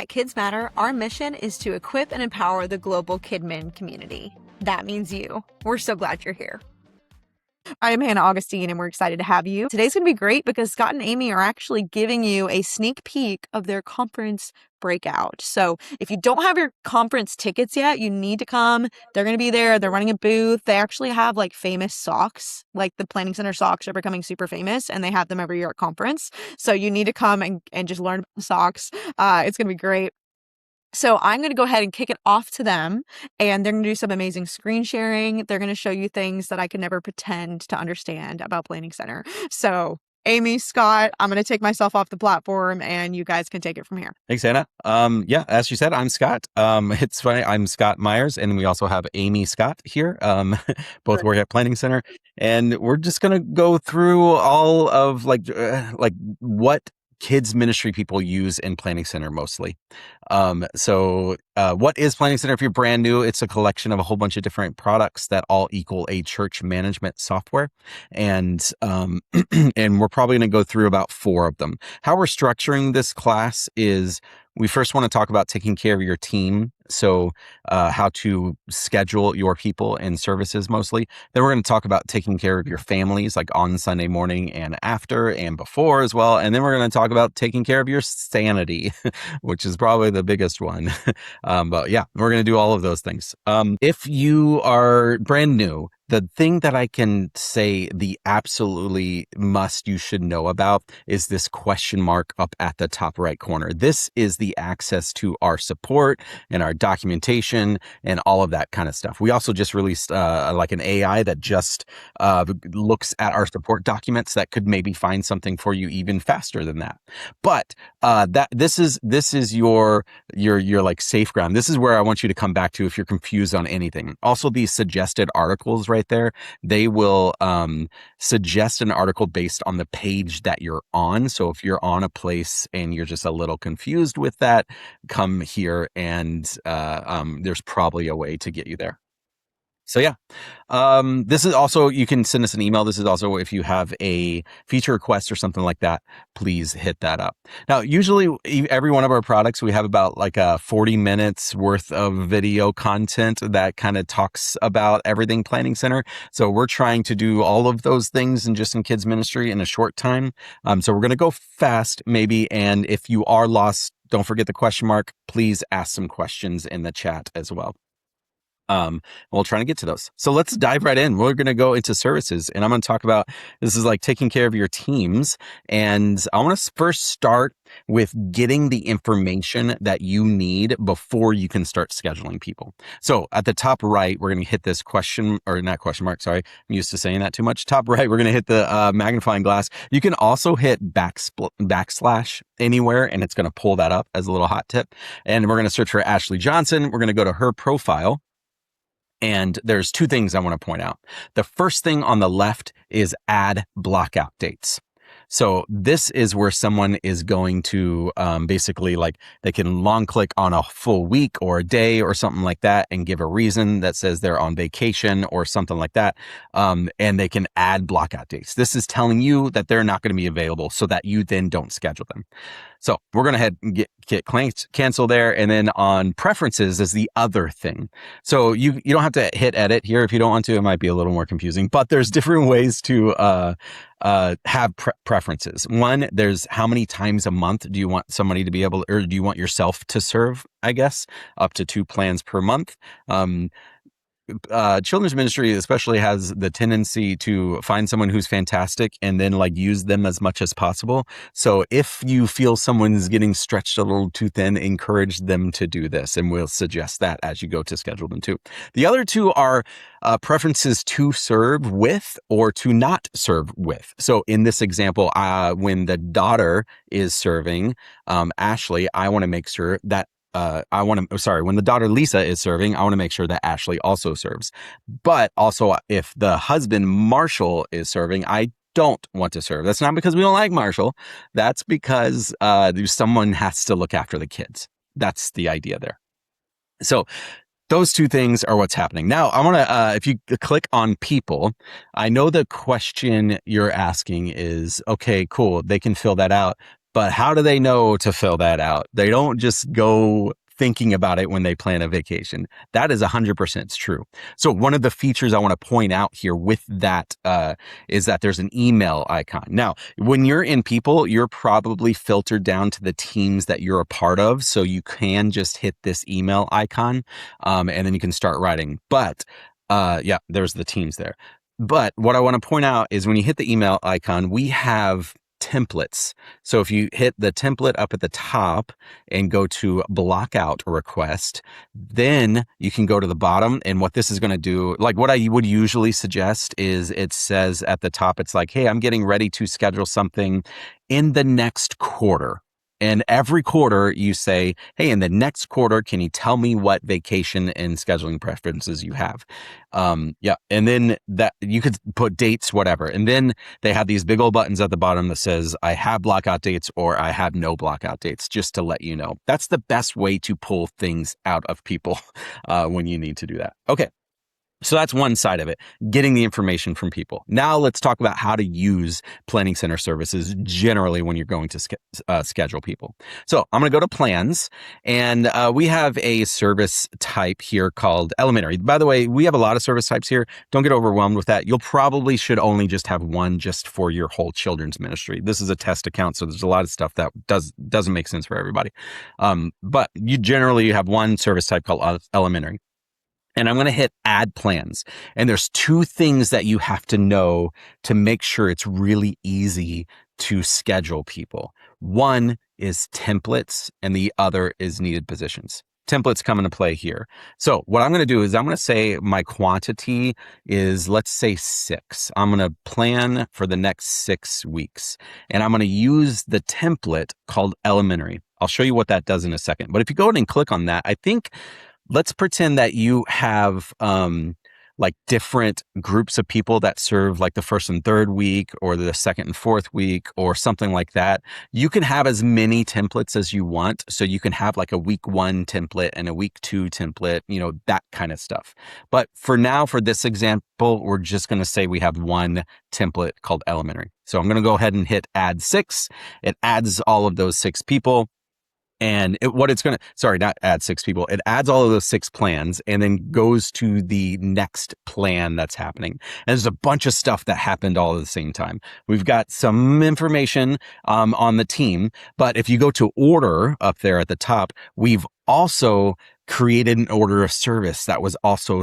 At Kids Matter, our mission is to equip and empower the global KidMin community. That means you. We're so glad you're here. I am Hannah Augustine, and we're excited to have you. Today's going to be great because Scott and Amy are actually giving you a sneak peek of their conference breakout. So if you don't have your conference tickets yet, you need to come. They're going to be there. They're running a booth. They actually have like famous socks, like the Planning Center socks are becoming super famous, and they have them every year at conference. So you need to come and just learn about the socks. It's going to be great. So I'm going to go ahead and kick it off to them, and they're going to do some amazing screen sharing. They're going to show you things that I could never pretend to understand about Planning Center. So Amy, Scott, I'm going to take myself off the platform, and you guys can take it from here. Thanks, Hannah. Yeah, as you said, I'm Scott. It's funny, I'm Scott Myers, and we also have Amy Scott here. Both work at Planning Center, and we're just going to go through all of like what kids ministry people use in Planning Center mostly. So what is Planning Center? If you're brand new, it's a collection of a whole bunch of different products that all equal a church management software. And and we're probably going to go through about 4 of them. How we're structuring this class is we first want to talk about taking care of your team. So how to schedule your people and services mostly. Then we're going to talk about taking care of your families, like on Sunday morning and after and before as well. And then we're going to talk about taking care of your sanity, which is probably the biggest one. But yeah, we're going to do all of those things. If you are brand new, the thing that I can say the absolutely must you should know about is this question mark up at the top right corner. This is the access to our support and our documentation and all of that kind of stuff. We also just released like an AI that just looks at our support documents that could maybe find something for you even faster than that. But this is your like safe ground. This is where I want you to come back to if you're confused on anything. Also, these suggested articles right there, they will suggest an article based on the page that you're on. So if you're on a place and you're just a little confused with that, come here and there's probably a way to get you there. So yeah, this is also, you can send us an email. This is also if you have a feature request or something like that, please hit that up. Now, usually every one of our products, we have about like 40 minutes worth of video content that kind of talks about everything Planning Center. So we're trying to do all of those things in kids ministry in a short time. So we're going to go fast maybe. And if you are lost, don't forget the question mark. Please ask some questions in the chat as well. We'll try to get to those. So let's dive right in. We're going to go into services, and I'm going to talk about, this is like taking care of your teams. And I want to first start with getting the information that you need before you can start scheduling people. So at the top right, we're going to hit this question, or not question mark, sorry. I'm used to saying that too much. Top right, we're going to hit the magnifying glass. You can also hit backslash anywhere, and it's going to pull that up as a little hot tip. And we're going to search for Ashley Johnson. We're going to go to her profile. And there's 2 things I want to point out. The first thing on the left is add blockout dates. So this is where someone is going to basically like they can long click on a full week or a day or something like that and give a reason that says they're on vacation or something like that. And they can add blockout dates. This is telling you that they're not going to be available so that you then don't schedule them. So we're going to head and get cancel there. And then on preferences is the other thing. So you don't have to hit edit here if you don't want to. It might be a little more confusing, but there's different ways to have preferences. One, there's how many times a month do you want somebody to be able, or do you want yourself to serve, I guess, up to 2 plans per month. Children's ministry especially has the tendency to find someone who's fantastic and then like use them as much as possible. So if you feel someone's getting stretched a little too thin, encourage them to do this, and we'll suggest that as you go to schedule them too. The other 2 are preferences to serve with or to not serve with. So in this example, when the daughter is serving Ashley, I want to make sure that when the daughter Lisa is serving, I want to make sure that Ashley also serves. But also if the husband Marshall is serving, I don't want to serve. That's not because we don't like Marshall. That's because someone has to look after the kids. That's the idea there. So those 2 things are what's happening. Now, I want to, if you click on people, I know the question you're asking is, okay, cool, they can fill that out, But how do they know to fill that out? They don't just go thinking about it when they plan a vacation. That is 100% true. So one of the features I want to point out here with that is that there's an email icon. Now, when you're in People, you're probably filtered down to the teams that you're a part of. So you can just hit this email icon and then you can start writing. But yeah, there's the teams there. But what I want to point out is when you hit the email icon, we have templates. So if you hit the template up at the top and go to block out a request, then you can go to the bottom. And what this is going to do, like what I would usually suggest is it says at the top, it's like, hey, I'm getting ready to schedule something in the next quarter. And every quarter you say, hey, in the next quarter, can you tell me what vacation and scheduling preferences you have? Yeah. And then that you could put dates, whatever. And then they have these big old buttons at the bottom that says, I have blockout dates or I have no blockout dates, just to let you know. That's the best way to pull things out of People when you need to do that. Okay. So that's one side of it, getting the information from People. Now let's talk about how to use Planning Center services generally when you're going to schedule people. So I'm going to go to Plans, and we have a service type here called Elementary. By the way, we have a lot of service types here. Don't get overwhelmed with that. You'll probably should only just have one just for your whole children's ministry. This is a test account, so there's a lot of stuff that doesn't make sense for everybody. But you generally have one service type called Elementary. And I'm going to hit Add Plans. And there's two things that you have to know to make sure it's really easy to schedule people. One is templates and the other is needed positions. Templates come into play here. So what I'm going to do is I'm going to say my quantity is, let's say 6. I'm going to plan for the next 6 weeks. And I'm going to use the template called Elementary. I'll show you what that does in a second. But if you go ahead and click on that, I think let's pretend that you have like different groups of people that serve like the first and third week or the second and fourth week or something like that. You can have as many templates as you want. So you can have like a week 1 template and a week 2 template, that kind of stuff. But for now, for this example, we're just going to say we have one template called Elementary. So I'm going to go ahead and hit Add 6. It adds all of those 6 people. And not add 6 people. It adds all of those 6 plans and then goes to the next plan that's happening. And there's a bunch of stuff that happened all at the same time. We've got some information on the team, but if you go to order up there at the top, we've also created an order of service that was also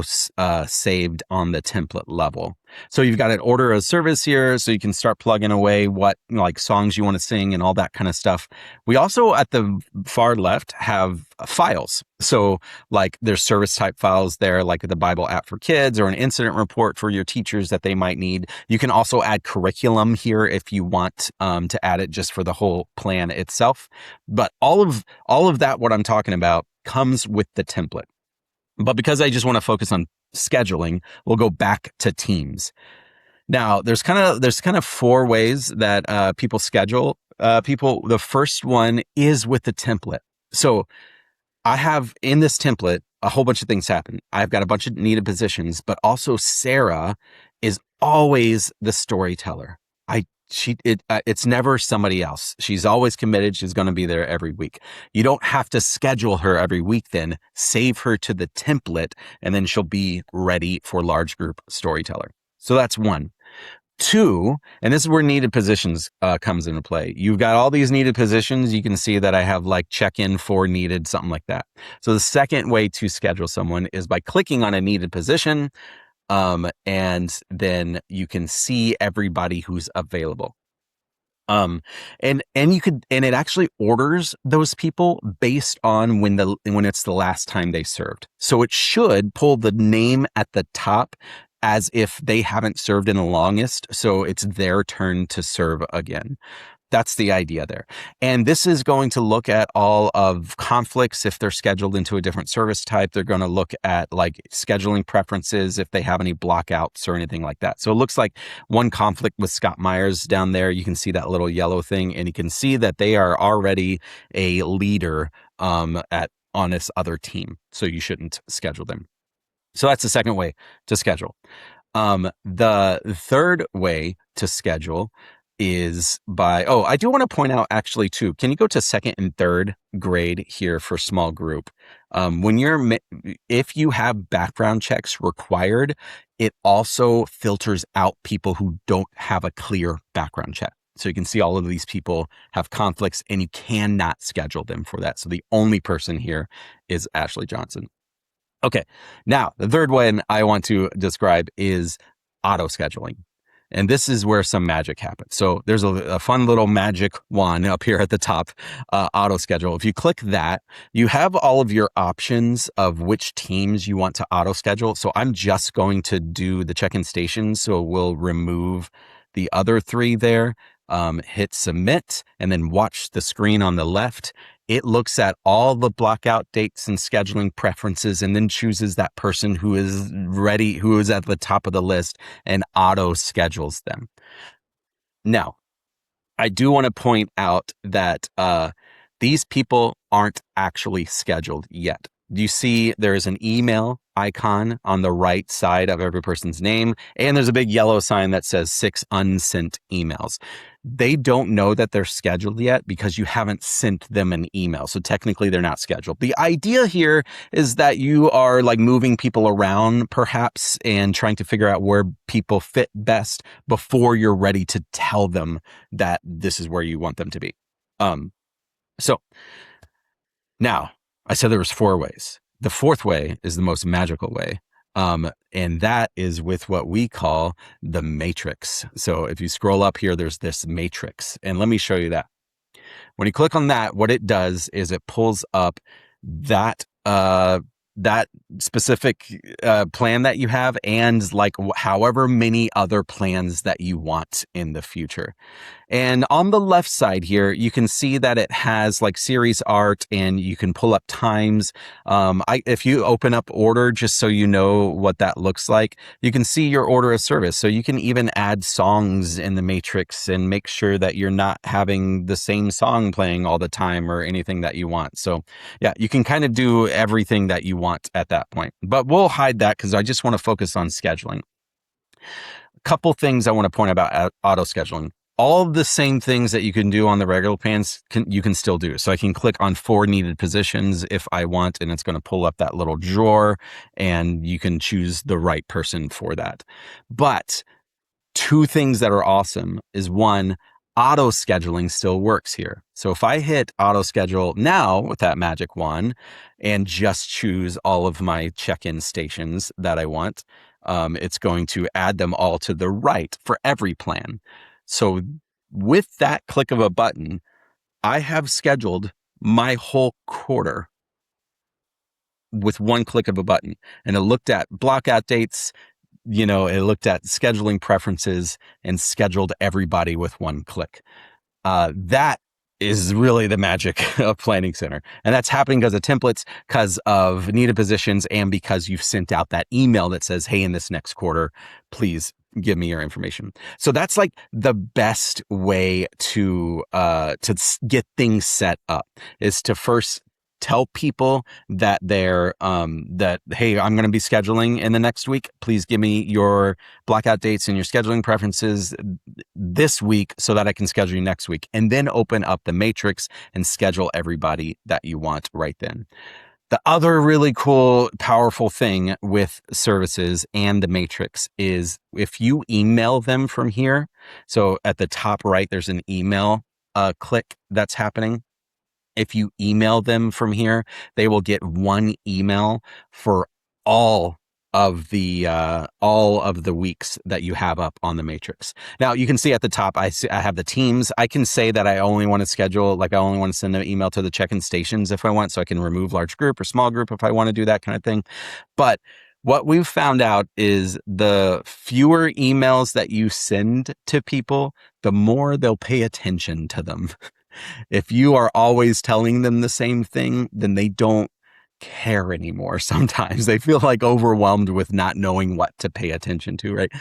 saved on the template level. So you've got an order of service here, so you can start plugging away what like songs you want to sing and all that kind of stuff. We also at the far left have files. So like there's service type files there, like the Bible app for kids or an incident report for your teachers that they might need. You can also add curriculum here if you want to add it just for the whole plan itself. But all of that, what I'm talking about, comes with the template. But because I just want to focus on scheduling, we'll go back to teams. Now, there's kind of 4 ways that people schedule people. The first one is with the template. So I have in this template a whole bunch of things happen. I've got a bunch of needed positions, but also Sarah is always the storyteller. It's never somebody else. She's always committed. She's going to be there every week. You don't have to schedule her every week then. Save her to the template and then she'll be ready for large group storyteller. So that's 1. 2, and this is where needed positions comes into play. You've got all these needed positions. You can see that I have like check-in for needed, something like that. So the second way to schedule someone is by clicking on a needed position. And then you can see everybody who's available. And it actually orders those people based on when it's the last time they served. So it should pull the name at the top as if they haven't served in the longest. So it's their turn to serve again. That's the idea there. And this is going to look at all of conflicts. If they're scheduled into a different service type, they're going to look at like scheduling preferences, if they have any blockouts or anything like that. So it looks like one conflict with Scott Myers down there. You can see that little yellow thing and you can see that they are already a leader on this other team. So you shouldn't schedule them. So that's the second way to schedule. The third way to schedule is by, oh, I do want to point out actually too, can you go to second and third grade here for small group? If you have background checks required, it also filters out people who don't have a clear background check. So you can see all of these people have conflicts and you cannot schedule them for that. So the only person here is Ashley Johnson. Okay. Now, the third one I want to describe is auto scheduling. And this is where some magic happens. So there's a fun little magic wand up here at the top, auto schedule. If you click that, you have all of your options of which teams you want to auto schedule. So I'm just going to do the check-in stations. So we'll remove the other three there, hit submit, and then watch the screen on the left. It looks at all the blockout dates and scheduling preferences and then chooses that person who is ready, who is at the top of the list, and auto schedules them. Now, I do want to point out that these people aren't actually scheduled yet. You see there is an email icon on the right side of every person's name, and there's a big yellow sign that says 6 unsent emails. They don't know that they're scheduled yet because you haven't sent them an email. So technically they're not scheduled. The idea here is that you are like moving people around perhaps and trying to figure out where people fit best before you're ready to tell them that this is where you want them to be. So now I said there was 4 ways. The 4th way is the most magical way. And that is with what we call the matrix. So if you scroll up here, there's this matrix, and let me show you that. When you click on that, what it does is it pulls up that specific plan that you have and like however many other plans that you want in the future. And on the left side here, you can see that it has like series art and you can pull up times. If you open up order, just so you know what that looks like, you can see your order of service. So you can even add songs in the matrix and make sure that you're not having the same song playing all the time or anything that you want. So yeah, you can kind of do everything that you want at that point, but we'll hide that because I just want to focus on scheduling. A couple things I want to point about auto scheduling. All of the same things that you can do on the regular plans, you can still do. So I can click on 4 needed positions if I want, and it's going to pull up that little drawer and you can choose the right person for that. But 2 things that are awesome is 1, auto scheduling still works here. So if I hit auto schedule now with that magic wand and just choose all of my check-in stations that I want, it's going to add them all to the right for every plan. So with that click of a button, I have scheduled my whole quarter with 1 click of a button. And it looked at blockout dates, it looked at scheduling preferences and scheduled everybody with 1 click. That is really the magic of Planning Center. And that's happening because of templates, because of needed positions, and because you've sent out that email that says, hey, in this next quarter, please give me your information. So that's like the best way to get things set up, is to first tell people that hey, I'm going to be scheduling in the next week. Please give me your blackout dates and your scheduling preferences this week so that I can schedule you next week. And then open up the matrix and schedule everybody that you want right then. The other really cool, powerful thing with services and the matrix is if you email them from here. So at the top right, there's an email click that's happening. If you email them from here, they will get 1 email for all of the weeks that you have up on the matrix. Now you can see at the top, I have the teams. I can say that I only want to schedule, like I only want to send an email to the check-in stations if I want, so I can remove large group or small group if I want to do that kind of thing. But what we've found out is the fewer emails that you send to people, the more they'll pay attention to them. If you are always telling them the same thing, then they don't care anymore. Sometimes they feel like overwhelmed with not knowing what to pay attention to, right?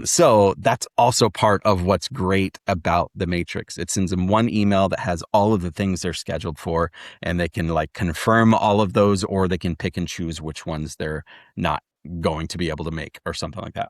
So that's also part of what's great about the matrix. It sends them 1 email that has all of the things they're scheduled for, and they can like confirm all of those, or they can pick and choose which ones they're not going to be able to make or something like that.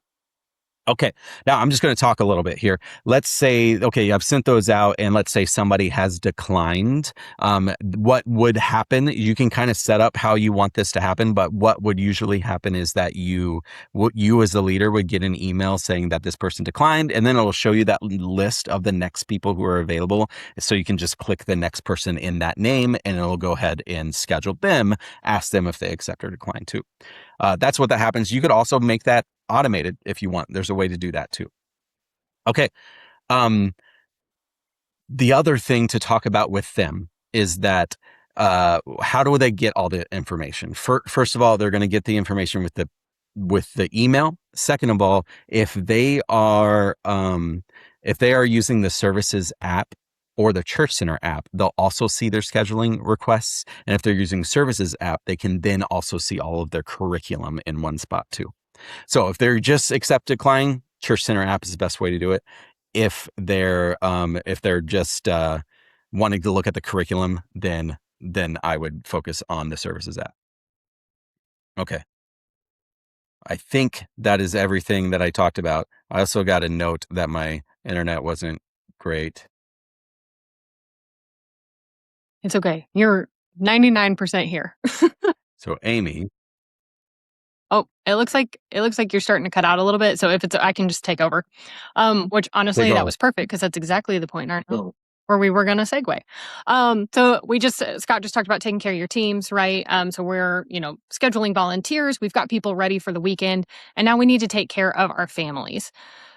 Okay. Now I'm just going to talk a little bit here. Let's say, okay, I've sent those out and let's say somebody has declined. What would happen? You can kind of set up how you want this to happen, but what would usually happen is that you as the leader would get an email saying that this person declined, and then it'll show you that list of the next people who are available. So you can just click the next person in that name and it'll go ahead and schedule them, ask them if they accept or decline too. That's what that happens. You could also make that automated if you want. There's a way to do that too. Okay. The other thing to talk about with them is that how do they get all the information? First of all, they're going to get the information with the email. Second of all, if they are using the services app or the Church Center app, they'll also see their scheduling requests. And if they're using services app, they can then also see all of their curriculum in one spot too. So if they're just accept decline, Church Center app is the best way to do it. If they're just wanting to look at the curriculum, then I would focus on the services app. Okay. I think that is everything that I talked about. I also got a note that my internet wasn't great. It's okay. You're 99% here. So Amy. Oh, it looks like you're starting to cut out a little bit. So if it's, I can just take over. Which honestly, that was perfect because that's exactly the point, where we were going to segue. So Scott just talked about taking care of your teams, right? So we're, scheduling volunteers. We've got people ready for the weekend, and now we need to take care of our families.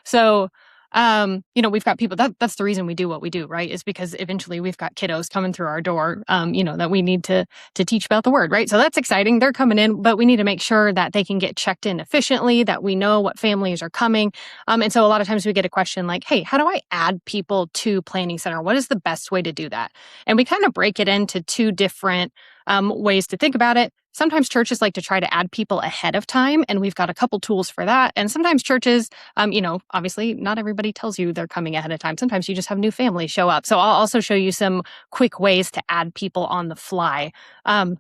So, we've got people, that's the reason we do what we do, right? Is because eventually we've got kiddos coming through our door, that we need to teach about the word, right? So that's exciting. They're coming in, but we need to make sure that they can get checked in efficiently, that we know what families are coming. And so a lot of times we get a question like, hey, how do I add people to Planning Center? What is the best way to do that? And we kind of break it into two different ways to think about it. Sometimes churches like to try to add people ahead of time, and we've got a couple tools for that. And sometimes churches, obviously not everybody tells you they're coming ahead of time. Sometimes you just have new families show up. So I'll also show you some quick ways to add people on the fly. But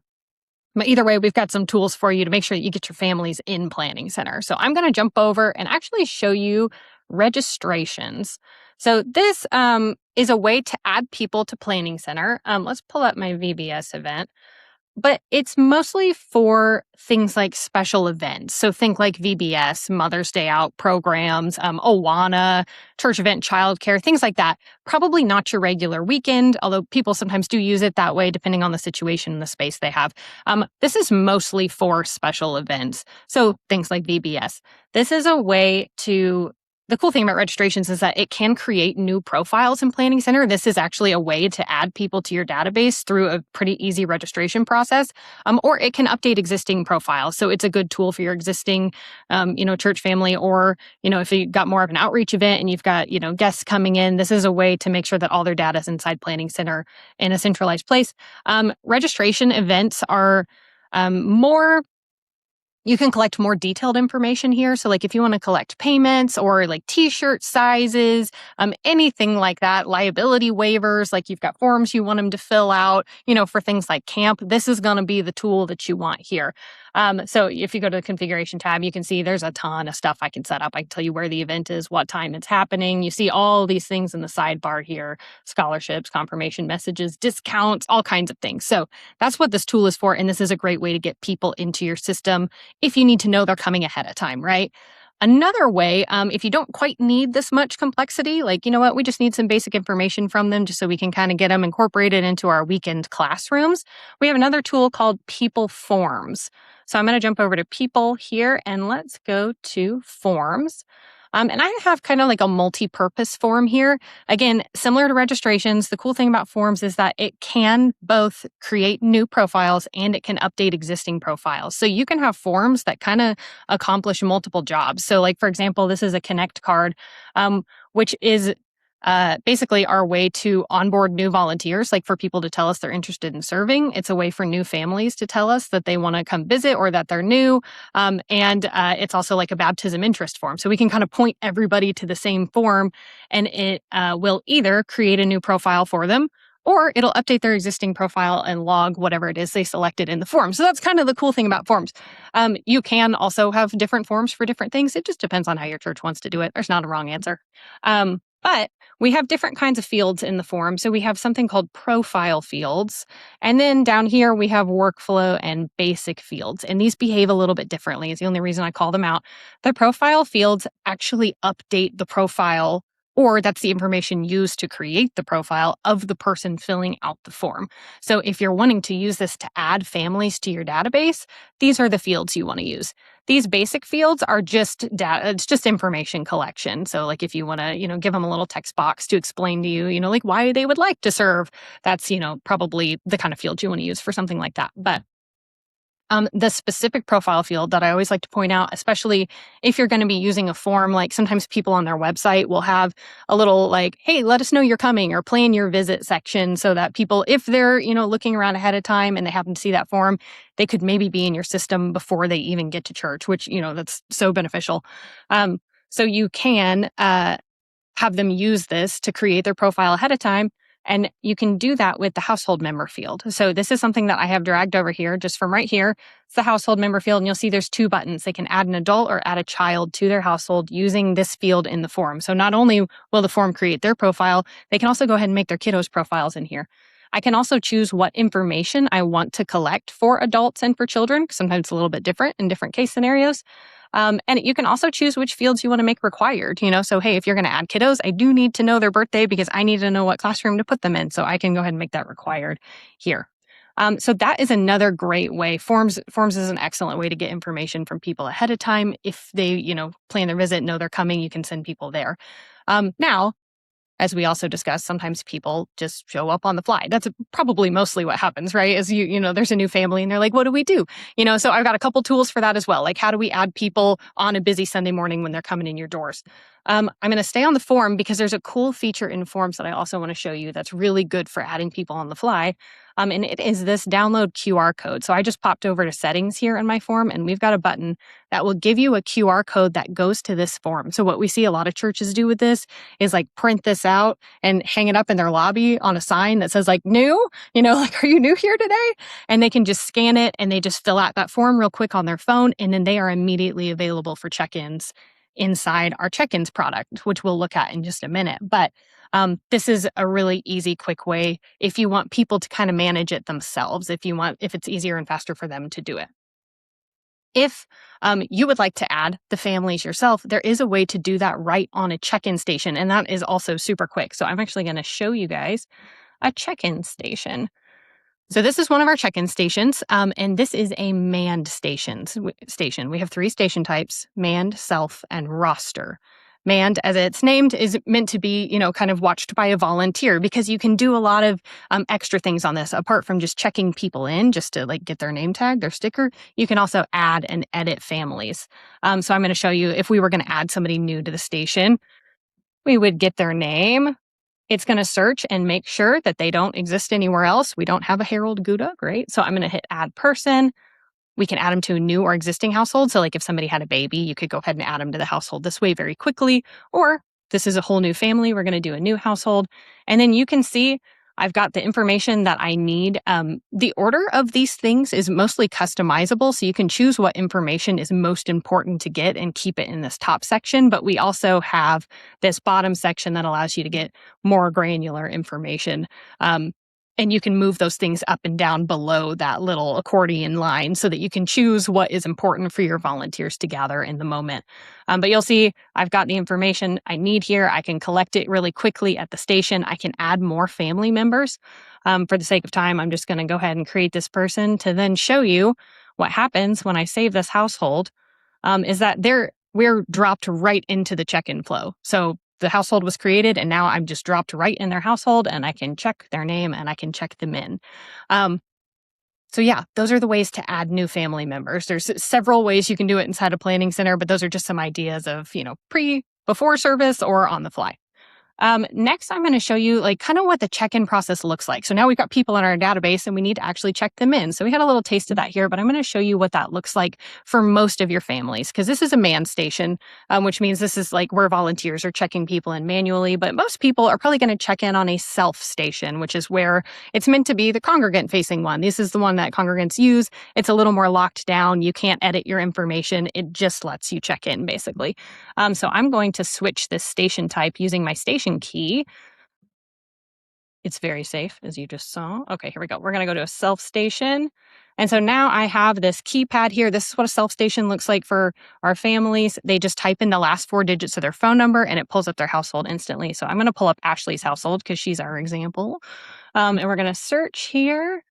either way, we've got some tools for you to make sure that you get your families in Planning Center. So I'm going to jump over and actually show you registrations. So this is a way to add people to Planning Center. Let's pull up my VBS event. But it's mostly for things like special events. So think like VBS, Mother's Day Out programs, Awana, church event, childcare, things like that. Probably not your regular weekend, although people sometimes do use it that way depending on the situation and the space they have. This is mostly for special events. So things like VBS. This is a way to... The cool thing about registrations is that it can create new profiles in Planning Center. This is actually a way to add people to your database through a pretty easy registration process, or it can update existing profiles. So it's a good tool for your existing, church family, or, if you got more of an outreach event and you've got, guests coming in, this is a way to make sure that all their data is inside Planning Center in a centralized place. Registration events are more... You can collect more detailed information here. So like if you want to collect payments or like t-shirt sizes, anything like that, liability waivers, like you've got forms you want them to fill out, for things like camp, this is going to be the tool that you want here. So if you go to the configuration tab, you can see there's a ton of stuff I can set up. I can tell you where the event is, what time it's happening. You see all these things in the sidebar here, scholarships, confirmation messages, discounts, all kinds of things. So that's what this tool is for. And this is a great way to get people into your system if you need to know they're coming ahead of time, right? Another way, if you don't quite need this much complexity, like, we just need some basic information from them just so we can kind of get them incorporated into our weekend classrooms. We have another tool called People Forms. So I'm going to jump over to People here and let's go to Forms. And I have kind of like a multi-purpose form here. Again, similar to registrations, the cool thing about forms is that it can both create new profiles and it can update existing profiles. So you can have forms that kind of accomplish multiple jobs. So like, for example, this is a Connect card, which is basically our way to onboard new volunteers, like for people to tell us they're interested in serving. It's a way for new families to tell us that they want to come visit or that they're new. And it's also like a baptism interest form. So we can kind of point everybody to the same form, and it will either create a new profile for them, or it'll update their existing profile and log whatever it is they selected in the form. So that's kind of the cool thing about forms. You can also have different forms for different things. It just depends on how your church wants to do it. There's not a wrong answer. But we have different kinds of fields in the form. So we have something called profile fields. And then down here, we have workflow and basic fields. And these behave a little bit differently is the only reason I call them out. The profile fields actually update the profile, or that's the information used to create the profile of the person filling out the form. So if you're wanting to use this to add families to your database, these are the fields you want to use. These basic fields are just data, it's just information collection. So like if you want to, give them a little text box to explain to you, like why they would like to serve, that's, probably the kind of field you want to use for something like that. But the specific profile field that I always like to point out, especially if you're going to be using a form, like sometimes people on their website will have a little like, hey, let us know you're coming, or plan your visit section, so that people, if they're, looking around ahead of time and they happen to see that form, they could maybe be in your system before they even get to church, which, that's so beneficial. So you can have them use this to create their profile ahead of time. And you can do that with the household member field. So this is something that I have dragged over here just from right here. It's the household member field. And you'll see there's two buttons. They can add an adult or add a child to their household using this field in the form. So not only will the form create their profile, they can also go ahead and make their kiddos' profiles in here. I can also choose what information I want to collect for adults and for children. Sometimes it's a little bit different in different case scenarios. And you can also choose which fields you want to make required, So, hey, if you're going to add kiddos, I do need to know their birthday because I need to know what classroom to put them in. So I can go ahead and make that required here. So that is another great way. Forms is an excellent way to get information from people ahead of time. If they, plan their visit, know they're coming, you can send people there. Now, as we also discussed, sometimes people just show up on the fly. That's probably mostly what happens, right? Is there's a new family and they're like, what do we do? So I've got a couple tools for that as well. Like, how do we add people on a busy Sunday morning when they're coming in your doors? I'm going to stay on the form because there's a cool feature in forms that I also want to show you that's really good for adding people on the fly. And it is this download QR code. So I just popped over to settings here in my form, and we've got a button that will give you a QR code that goes to this form. So what we see a lot of churches do with this is like print this out and hang it up in their lobby on a sign that says like new, like, are you new here today? And they can just scan it and they just fill out that form real quick on their phone. And then they are immediately available for check-ins inside our check-ins product, which we'll look at in just a minute. But this is a really easy, quick way if you want people to kind of manage it themselves, if it's easier and faster for them to do it. If you would like to add the families yourself, there is a way to do that right on a check-in station, and that is also super quick. So I'm actually going to show you guys a check-in station. So this is one of our check-in stations, and this is a manned station. We have 3 station types: manned, self, and roster. Manned, as it's named, is meant to be, kind of watched by a volunteer, because you can do a lot of extra things on this. Apart from just checking people in just to like get their name tag, their sticker, you can also add and edit families. So I'm going to show you, if we were going to add somebody new to the station, we would get their name. It's going to search and make sure that they don't exist anywhere else. We don't have a Harold Gouda. Great. So I'm going to hit add person. We can add them to a new or existing household. So like if somebody had a baby, you could go ahead and add them to the household this way very quickly. Or this is a whole new family, we're going to do a new household. And then you can see I've got the information that I need. The order of these things is mostly customizable, so you can choose what information is most important to get and keep it in this top section. But we also have this bottom section that allows you to get more granular information. And you can move those things up and down below that little accordion line so that you can choose what is important for your volunteers to gather in the moment. But you'll see I've got the information I need here. I can collect it really quickly at the station. I can add more family members. For the sake of time, I'm just going to go ahead and create this person to then show you what happens when I save this household, is that we're dropped right into the check-in flow. So the household was created, and now I'm just dropped right in their household, and I can check their name and I can check them in. So yeah, those are the ways to add new family members. There's several ways you can do it inside a planning center, but those are just some ideas of, before service or on the fly. Next, I'm going to show you like kind of what the check-in process looks like. So now we've got people in our database and we need to actually check them in. So we had a little taste of that here, but I'm going to show you what that looks like for most of your families, because this is a manned station, which means this is like where volunteers are checking people in manually. But most people are probably going to check in on a self station, which is where it's meant to be the congregant facing one. This is the one that congregants use. It's a little more locked down. You can't edit your information. It just lets you check in, basically. So I'm going to switch this station type using my station key. It's very safe, as you just saw. Okay, here we go. We're going to go to a self station. And so now I have this keypad here. This is what a self station looks like for our families. They just type in the last 4 digits of their phone number and it pulls up their household instantly. So I'm going to pull up Ashley's household because she's our example. And we're going to search here.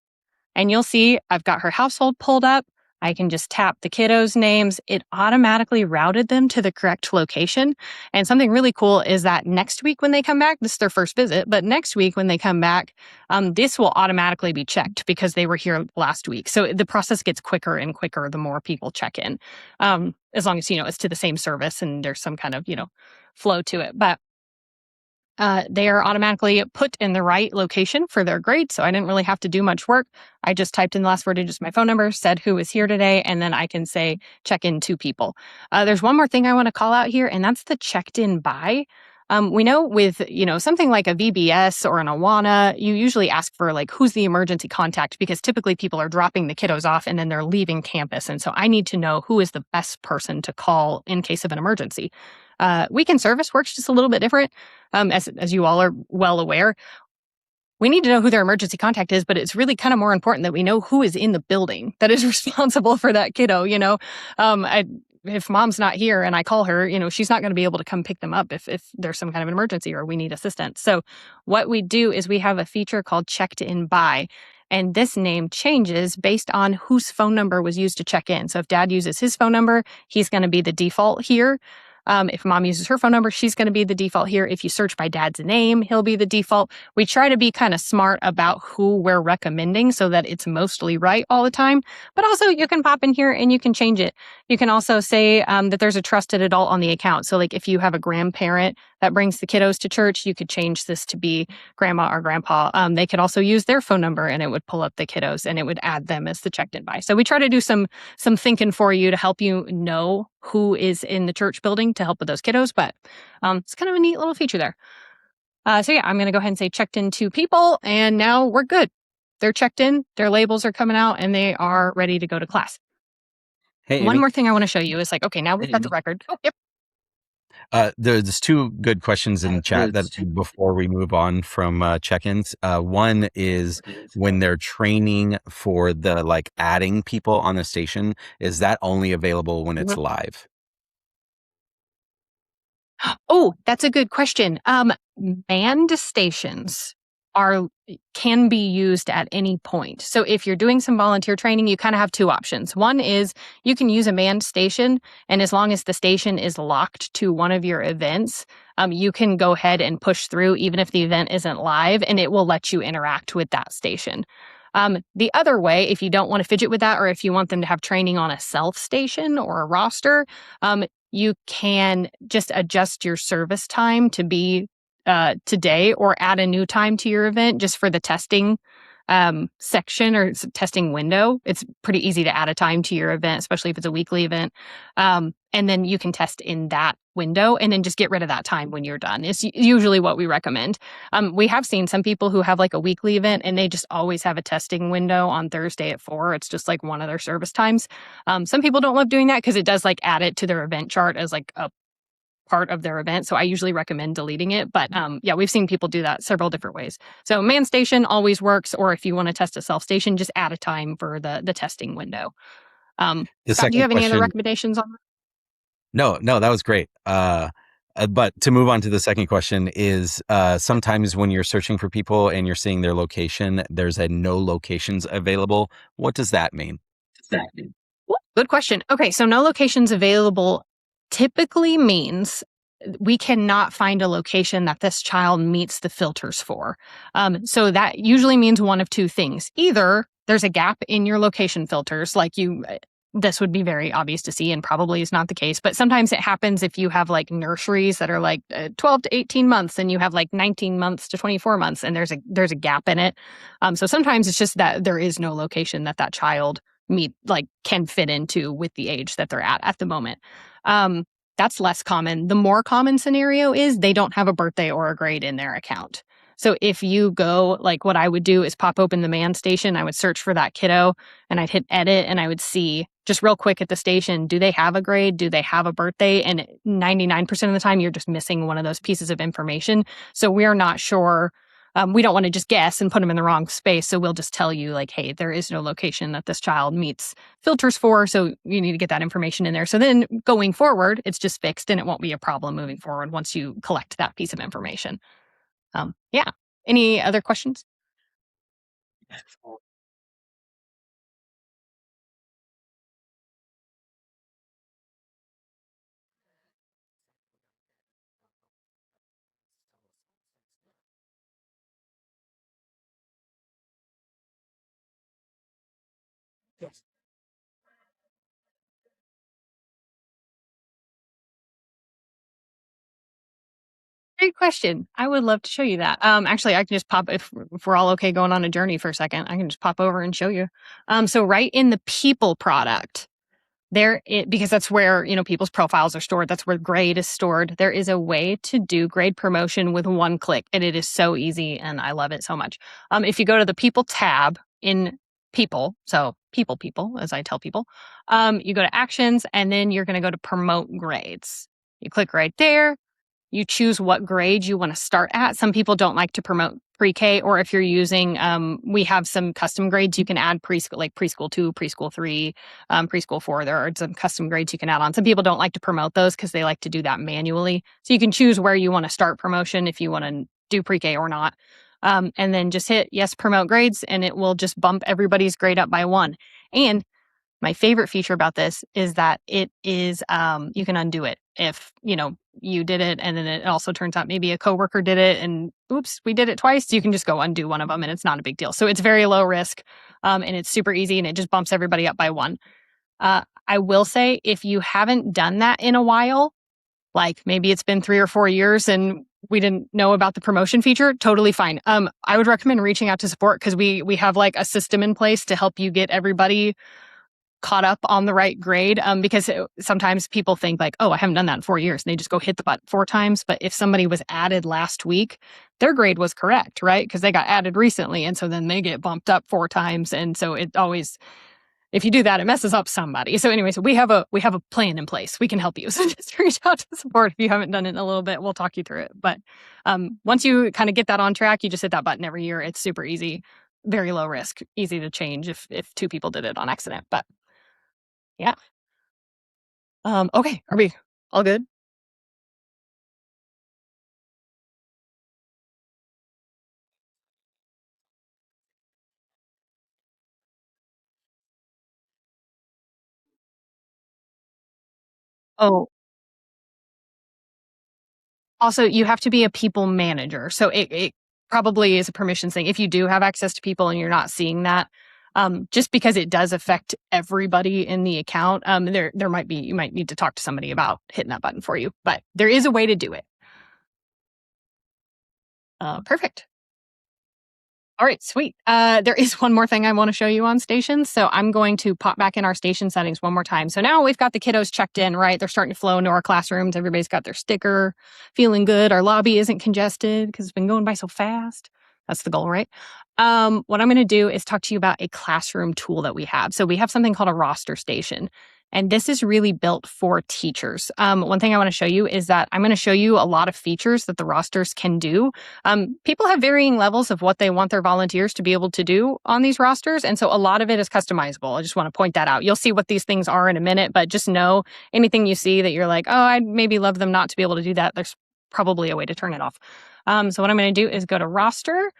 And you'll see I've got her household pulled up. I can just tap the kiddos' names. It automatically routed them to the correct location. And something really cool is that next week when they come back, this is their first visit, but next week when they come back, this will automatically be checked because they were here last week. So the process gets quicker and quicker the more people check in, as long as, it's to the same service and there's some kind of, flow to it. But they are automatically put in the right location for their grade. So I didn't really have to do much work. I just typed in the last 4 digits of my phone number, said who is here today, and then I can say check in 2 people. There's one more thing I want to call out here, and that's the checked in by. We know with, something like a VBS or an Awana, you usually ask for like, who's the emergency contact? Because typically people are dropping the kiddos off and then they're leaving campus. And so I need to know who is the best person to call in case of an emergency. Weekend service works just a little bit different, as you all are well aware. We need to know who their emergency contact is, but it's really kind of more important that we know who is in the building that is responsible for that kiddo. If mom's not here and I call her, she's not going to be able to come pick them up if there's some kind of an emergency or we need assistance. So what we do is we have a feature called checked in by. And this name changes based on whose phone number was used to check in. So if dad uses his phone number, he's going to be the default here. If mom uses her phone number, she's going to be the default here. If you search by dad's name, he'll be the default. We try to be kind of smart about who we're recommending so that it's mostly right all the time. But also you can pop in here and you can change it. You can also say that there's a trusted adult on the account. So like if you have a grandparent that brings the kiddos to church, you could change this to be grandma or grandpa. They could also use their phone number and it would pull up the kiddos and it would add them as the checked in by. So we try to do some thinking for you to help you know who is in the church building to help with those kiddos. But it's kind of a neat little feature there. I'm going to go ahead and say checked in 2 people and now we're good. They're checked in, their labels are coming out and they are ready to go to class. Hey, One Amy. more thing I want to show you is like, okay, now we've got the record. Oh, yep. There's 2 good questions in chat that before we move on from check-ins. One is when they're training for the like adding people on the station, is that only available when it's live? Oh, that's a good question. Manned stations can be used at any point. So if you're doing some volunteer training, you kind of have 2 options. One is you can use a manned station, and as long as the station is locked to one of your events, you can go ahead and push through even if the event isn't live, and it will let you interact with that station. The other way, if you don't want to fidget with that, or if you want them to have training on a self station or a roster, you can just adjust your service time to be today or add a new time to your event just for the testing section or testing window. It's pretty easy to add a time to your event, especially if it's a weekly event. And then you can test in that window and then just get rid of that time when you're done. It's usually what we recommend. We have seen some people who have like a weekly event and they just always have a testing window on Thursday at 4. It's just like one of their service times. Some people don't love doing that because it does like add it to their event chart as like a part of their event. So I usually recommend deleting it. But we've seen people do that several different ways. So man station always works. Or if you want to test a self station, just add a time for the testing window. Scott, do you have any other recommendations on that? No, that was great. But to move on to the second question is sometimes when you're searching for people and you're seeing their location, there's a no locations available. What does that mean? Good question. Okay, so no locations available typically means we cannot find a location that this child meets the filters for. So that usually means one of 2 things. Either there's a gap in your location filters, like this would be very obvious to see and probably is not the case. But sometimes it happens if you have like nurseries that are like 12 to 18 months and you have like 19 months to 24 months and there's a gap in it. So sometimes it's just that there is no location that child can fit into with the age that they're at the moment. That's less common. The more common scenario is they don't have a birthday or a grade in their account. So if you go, like what I would do is pop open the man station, I would search for that kiddo and I'd hit edit and I would see just real quick at the station, do they have a grade? Do they have a birthday? And 99% of the time, you're just missing one of those pieces of information. So we're not sure. We don't want to just guess and put them in the wrong space. So we'll just tell you like, hey, there is no location that this child meets filters for. So you need to get that information in there. So then going forward, it's just fixed and it won't be a problem moving forward once you collect that piece of information. Yeah. Any other questions? Yes. Great question. I would love to show you that. Actually, I can just pop if we're all okay going on a journey for a second. I can just pop over and show you. So right in the people product, because that's where people's profiles are stored. That's where grade is stored. There is a way to do grade promotion with one click, and it is so easy, and I love it so much. If you go to the people tab in people, so people, as I tell people, you go to actions, and then you're going to go to promote grades. You click right there. You choose what grade you want to start at. Some people don't like to promote pre-K, or if you're using, we have some custom grades you can add preschool, like preschool 2, preschool 3, preschool 4. There are some custom grades you can add on. Some people don't like to promote those because they like to do that manually. So you can choose where you want to start promotion if you want to do pre-K or not. And then just hit yes, promote grades, and it will just bump everybody's grade up by 1. And my favorite feature about this is that it is, you can undo it if, you did it and then it also turns out maybe a coworker did it and oops, we did it twice. You can just go undo one of them and it's not a big deal. So it's very low risk and it's super easy and it just bumps everybody up by 1. I will say if you haven't done that in a while, like maybe it's been 3 or 4 years and we didn't know about the promotion feature, totally fine. I would recommend reaching out to support because we have like a system in place to help you get everybody caught up on the right grade because sometimes people think like, oh, I haven't done that in 4 years. And they just go hit the button 4 times. But if somebody was added last week, their grade was correct, right? Because they got added recently. And so then they get bumped up 4 times. And so it always, if you do that, it messes up somebody. So anyway, so we have a plan in place. We can help you. So just reach out to support if you haven't done it in a little bit. We'll talk you through it. But once you kind of get that on track, you just hit that button every year. It's super easy, very low risk, easy to change if 2 people did it on accident. But yeah. Okay. Are we all good? Oh, also, you have to be a people manager. So it probably is a permissions thing. If you do have access to people and you're not seeing that, just because it does affect everybody in the account, you might need to talk to somebody about hitting that button for you. But there is a way to do it. Perfect. All right, sweet. There is one more thing I want to show you on stations. So I'm going to pop back in our station settings one more time. So now we've got the kiddos checked in, right? They're starting to flow into our classrooms. Everybody's got their sticker, feeling good. Our lobby isn't congested because it's been going by so fast. That's the goal, right? What I'm going to do is talk to you about a classroom tool that we have. So we have something called a roster station. And this is really built for teachers. One thing I want to show you is that I'm going to show you a lot of features that the rosters can do. People have varying levels of what they want their volunteers to be able to do on these rosters. And so a lot of it is customizable. I just want to point that out. You'll see what these things are in a minute, but just know anything you see that you're like, oh, I'd maybe love them not to be able to do that. There's probably a way to turn it off. So what I'm going to do is go to roster.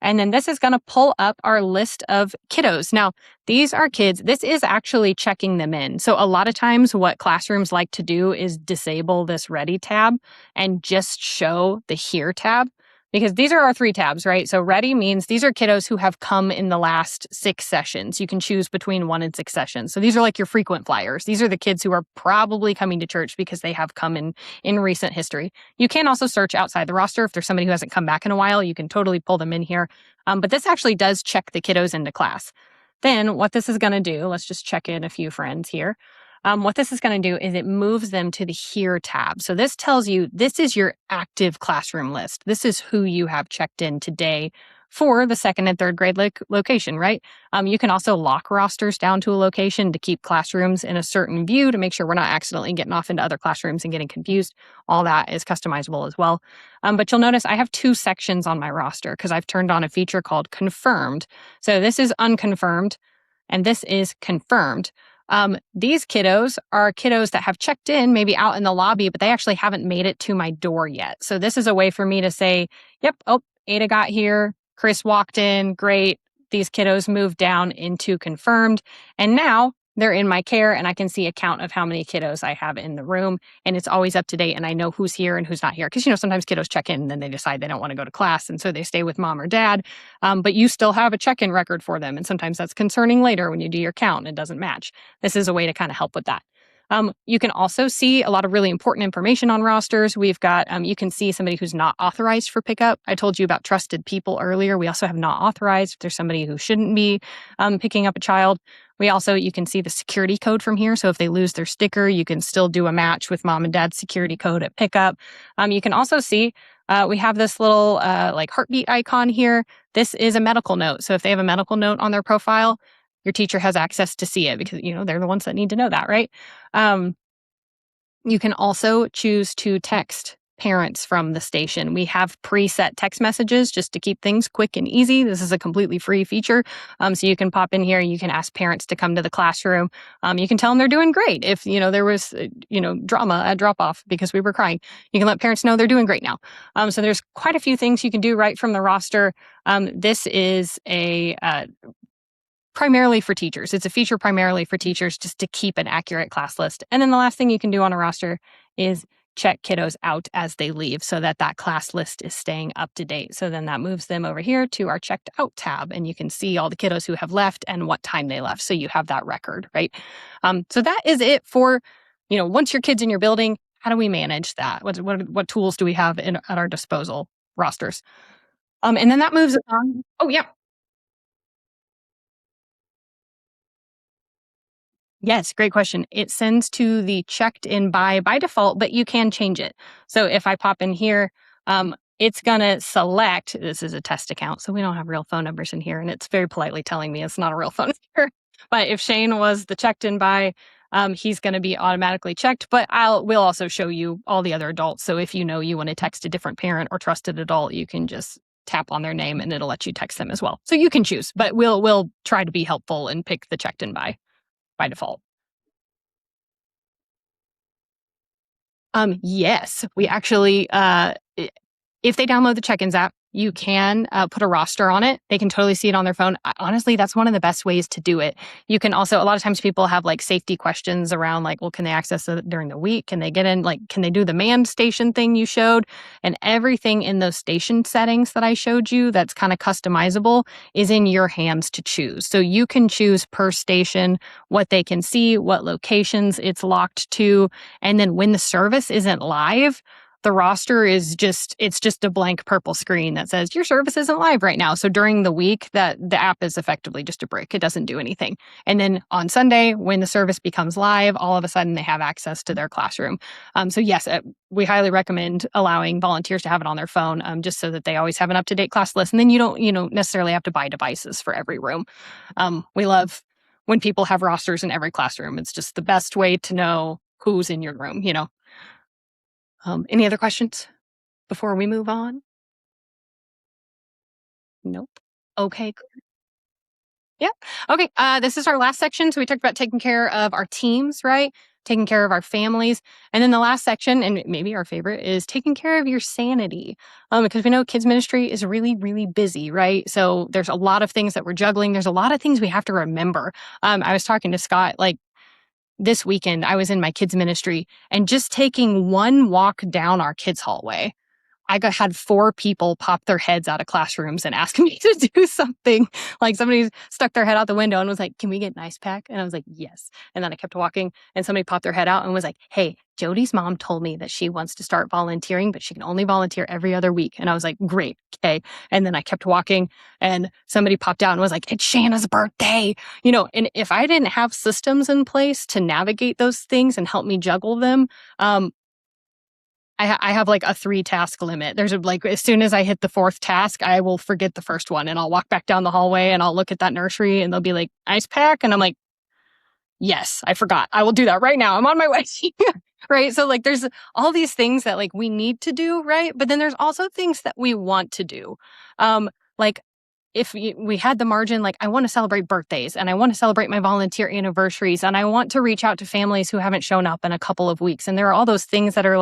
And then this is going to pull up our list of kiddos. Now, these are kids. This is actually checking them in. So a lot of times what classrooms like to do is disable this ready tab and just show the here tab because these are our 3 tabs, right? So ready means these are kiddos who have come in the last 6 sessions. You can choose between 1 and 6 sessions. So these are like your frequent flyers. These are the kids who are probably coming to church because they have come in recent history. You can also search outside the roster. If there's somebody who hasn't come back in a while, you can totally pull them in here. But this actually does check the kiddos into class. Then what this is going to do, let's just check in a few friends here. What this is going to do is it moves them to the Here tab. So this tells you this is your active classroom list. This is who you have checked in today for the 2nd and 3rd grade location, right? You can also lock rosters down to a location to keep classrooms in a certain view to make sure we're not accidentally getting off into other classrooms and getting confused. All that is customizable as well. But you'll notice I have 2 sections on my roster because I've turned on a feature called Confirmed. So this is unconfirmed and this is confirmed. These kiddos are kiddos that have checked in maybe out in the lobby, but they actually haven't made it to my door yet. So this is a way for me to say, yep, oh, Ada got here. Chris walked in. Great. These kiddos moved down into confirmed. And now they're in my care and I can see a count of how many kiddos I have in the room. And it's always up to date and I know who's here and who's not here. Because, sometimes kiddos check in and then they decide they don't want to go to class. And so they stay with mom or dad. But you still have a check-in record for them. And sometimes that's concerning later when you do your count and it doesn't match. This is a way to kind of help with that. You can also see a lot of really important information on rosters. We've got, you can see somebody who's not authorized for pickup. I told you about trusted people earlier. We also have not authorized if there's somebody who shouldn't be picking up a child. You can see the security code from here. So if they lose their sticker, you can still do a match with mom and dad's security code at pickup. You can also see we have this little like heartbeat icon here. This is a medical note. So if they have a medical note on their profile, your teacher has access to see it because, they're the ones that need to know that, right? You can also choose to text parents from the station. We have preset text messages just to keep things quick and easy. This is a completely free feature. So you can pop in here. You can ask parents to come to the classroom. You can tell them they're doing great. If, there was, drama at drop off because we were crying, you can let parents know they're doing great now. So there's quite a few things you can do right from the roster. This is primarily for teachers. It's a feature primarily for teachers just to keep an accurate class list. And then the last thing you can do on a roster is check kiddos out as they leave so that class list is staying up to date. So then that moves them over here to our checked out tab and you can see all the kiddos who have left and what time they left. So you have that record, right? So that is it for, once your kid's in your building, how do we manage that? What tools do we have at our disposal? Rosters. And then that moves on. Oh, yeah. Yes, great question. It sends to the checked in by default, but you can change it. So if I pop in here, it's going to select, this is a test account, so we don't have real phone numbers in here, and it's very politely telling me it's not a real phone number. But if Shane was the checked in by, he's going to be automatically checked, but we'll also show you all the other adults. So if you want to text a different parent or trusted adult, you can just tap on their name and it'll let you text them as well. So you can choose, but we'll try to be helpful and pick the checked in by default. Yes, we actually, if they download the Check-ins app, you can put a roster on it. They can totally see it on their phone. Honestly, that's one of the best ways to do it. You can also, a lot of times people have like safety questions around like, well, can they access it during the week? Can they get in, like, can they do the manned station thing you showed? And everything in those station settings that I showed you that's kind of customizable is in your hands to choose. So you can choose per station what they can see, what locations it's locked to. And then when the service isn't live, the roster is just a blank purple screen that says your service isn't live right now. So during the week, that the app is effectively just a brick. It doesn't do anything. And then on Sunday, when the service becomes live, all of a sudden they have access to their classroom. So yes, we highly recommend allowing volunteers to have it on their phone, just so that they always have an up-to-date class list. And then you don't necessarily have to buy devices for every room. We love when people have rosters in every classroom. It's just the best way to know who's in your room, Any other questions before we move on? Nope. Okay. Yeah. Okay. This is our last section. So we talked about taking care of our teams, right? Taking care of our families. And then the last section, and maybe our favorite, is taking care of your sanity. Because we know kids ministry is really, really busy, right? So there's a lot of things that we're juggling. There's a lot of things we have to remember. I was talking to Scott, this weekend, I was in my kids' ministry and just taking one walk down our kids' hallway had 4 people pop their heads out of classrooms and ask me to do something. Like somebody stuck their head out the window and was like, "Can we get an ice pack?" And I was like, "Yes." And then I kept walking and somebody popped their head out and was like, "Hey, Jody's mom told me that she wants to start volunteering, but she can only volunteer every other week." And I was like, "Great. Okay." And then I kept walking and somebody popped out and was like, "It's Shanna's birthday." And if I didn't have systems in place to navigate those things and help me juggle them, I have like a 3-task limit. There's as soon as I hit the 4th task, I will forget the first one and I'll walk back down the hallway and I'll look at that nursery and they'll be like, "Ice pack?" And I'm like, "Yes, I forgot. I will do that right now. I'm on my way." Right. So there's all these things that we need to do. Right. But then there's also things that we want to do. Like if we had the margin, I want to celebrate birthdays and I want to celebrate my volunteer anniversaries and I want to reach out to families who haven't shown up in a couple of weeks. And there are all those things that are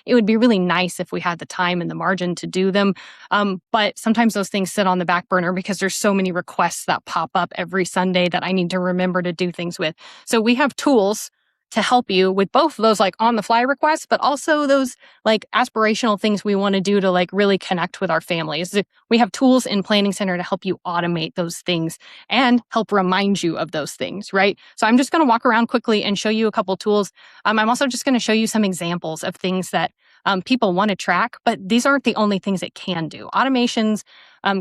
it would be really nice if we had the time and the margin to do them. But sometimes those things sit on the back burner because there's so many requests that pop up every Sunday that I need to remember to do things with. So we have tools to help you with both of those on the fly requests, but also those aspirational things we want to do to really connect with our families. We have tools in Planning Center to help you automate those things and help remind you of those things, right? So I'm just going to walk around quickly and show you a couple tools. I'm also just going to show you some examples of things that people want to track, but these aren't the only things it can do. Automations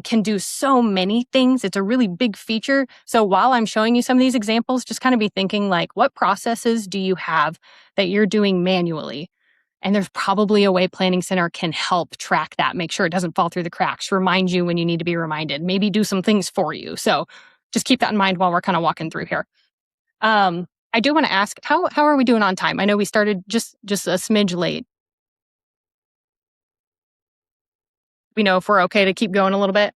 can do so many things. It's a really big feature. So while I'm showing you some of these examples, just kind of be thinking what processes do you have that you're doing manually? And there's probably a way Planning Center can help track that, make sure it doesn't fall through the cracks, remind you when you need to be reminded, maybe do some things for you. So just keep that in mind while we're kind of walking through here. I do want to ask, how are we doing on time? I know we started just a smidge late. We know if we're okay to keep going a little bit.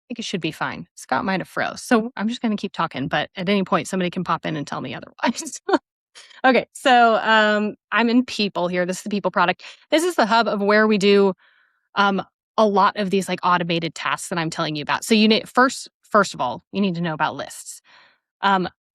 I think it should be fine. Scott might have froze. So I'm just going to keep talking, but at any point, somebody can pop in and tell me otherwise. Okay, so I'm in People here. This is the People product. This is the hub of where we do a lot of these automated tasks that I'm telling you about. So you need first of all, you need to know about lists.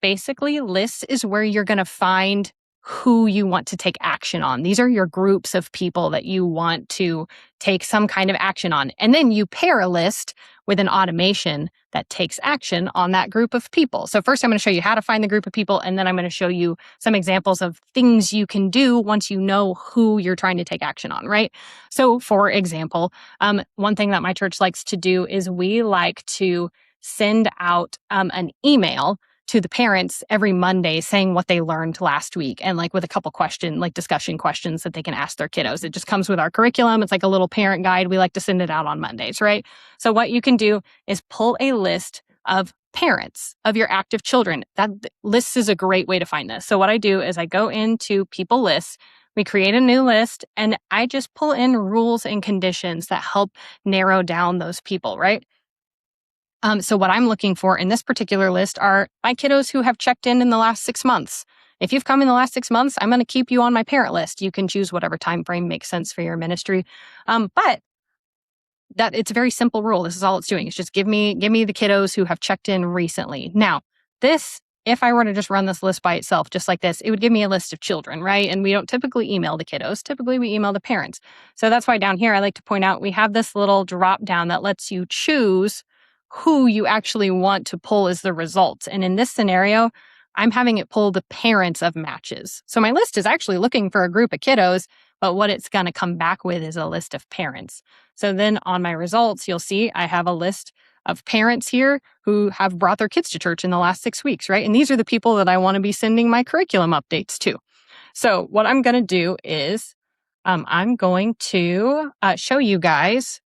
Basically, lists is where you're going to find who you want to take action on. These are your groups of people that you want to take some kind of action on. And then you pair a list with an automation that takes action on that group of people. So first I'm going to show you how to find the group of people, and then I'm going to show you some examples of things you can do once you know who you're trying to take action on, right? So for example, one thing that my church likes to do is we like to send out an email to the parents every Monday saying what they learned last week and with a couple discussion questions that they can ask their kiddos. It just comes with our curriculum. It's like a little parent guide. We like to send it out on Mondays, right? So what you can do is pull a list of parents of your active children. That list is a great way to find this. So what I do is I go into People Lists, we create a new list, and I just pull in rules and conditions that help narrow down those people, right? So what I'm looking for in this particular list are my kiddos who have checked in the last 6 months. If you've come in the last 6 months, I'm going to keep you on my parent list. You can choose whatever time frame makes sense for your ministry. But that it's a very simple rule. This is all it's doing. It's just give me the kiddos who have checked in recently. Now, if I were to just run this list by itself, just like this, it would give me a list of children, right? And we don't typically email the kiddos. Typically, we email the parents. So that's why down here, I like to point out we have this little drop down that lets you choose who you actually want to pull as the results. And in this scenario, I'm having it pull the parents of matches. So my list is actually looking for a group of kiddos, but what it's going to come back with is a list of parents. So then on my results, you'll see I have a list of parents here who have brought their kids to church in the last 6 weeks, right? And these are the people that I want to be sending my curriculum updates to. So what I'm going to do is I'm going to show you guys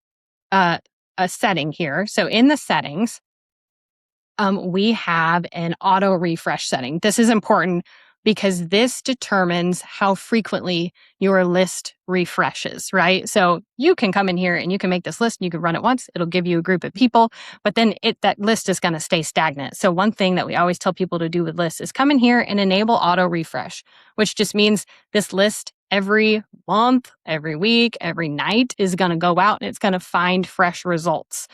a setting here. So in the settings, we have an auto refresh setting. This is important because this determines how frequently your list refreshes, right? So you can come in here and you can make this list and you can run it once. It'll give you a group of people, but then that list is going to stay stagnant. So one thing that we always tell people to do with lists is come in here and enable auto refresh, which just means this list every month, every week, every night is going to go out and it's going to find fresh results.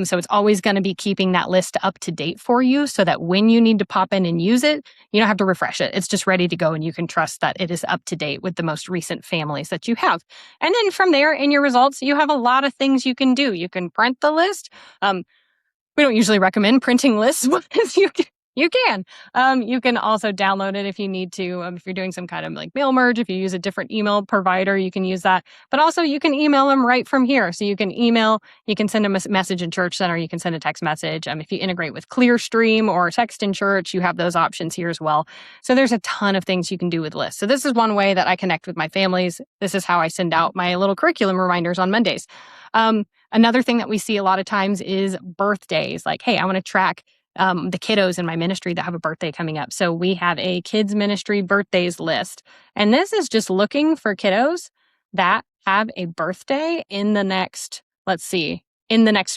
So it's always going to be keeping that list up to date for you so that when you need to pop in and use it, you don't have to refresh it. It's just ready to go and you can trust that it is up to date with the most recent families that you have. And then from there in your results, you have a lot of things you can do. You can print the list. We don't usually recommend printing lists, but you can. You can also download it if you need to. If you're doing some kind of like mail merge, if you use a different email provider, you can use that. But also you can email them right from here. So you can send them a message in Church Center, you can send a text message. If you integrate with Clearstream or Text in Church, you have those options here as well. So there's a ton of things you can do with lists. So this is one way that I connect with my families. This is how I send out my little curriculum reminders on Mondays. Another thing that we see a lot of times is birthdays. Like, hey, I want to track the kiddos in my ministry that have a birthday coming up. So we have a kids ministry birthdays list. And this is just looking for kiddos that have a birthday in the next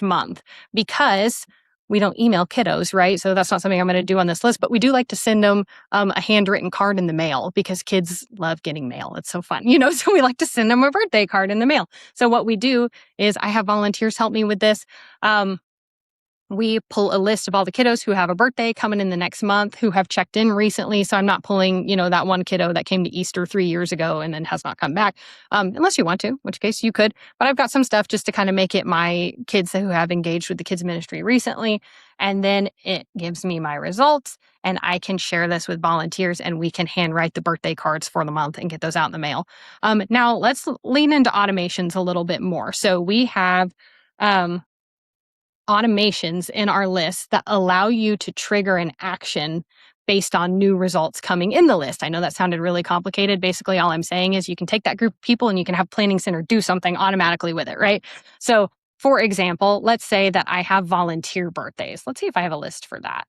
month, because we don't email kiddos, right? So that's not something I'm going to do on this list, but we do like to send them a handwritten card in the mail because kids love getting mail. It's so fun, so we like to send them a birthday card in the mail. So what we do is I have volunteers help me with this. We pull a list of all the kiddos who have a birthday coming in the next month, who have checked in recently. So I'm not pulling, that one kiddo that came to Easter 3 years ago and then has not come back, unless you want to, in which case you could. But I've got some stuff just to kind of make it my kids who have engaged with the kids ministry recently. And then it gives me my results and I can share this with volunteers and we can handwrite the birthday cards for the month and get those out in the mail. Now let's lean into automations a little bit more. So we have, automations in our list that allow you to trigger an action based on new results coming in the list. I know that sounded really complicated. Basically, all I'm saying is you can take that group of people and you can have Planning Center do something automatically with it, right? So, for example, let's say that I have volunteer birthdays. Let's see if I have a list for that.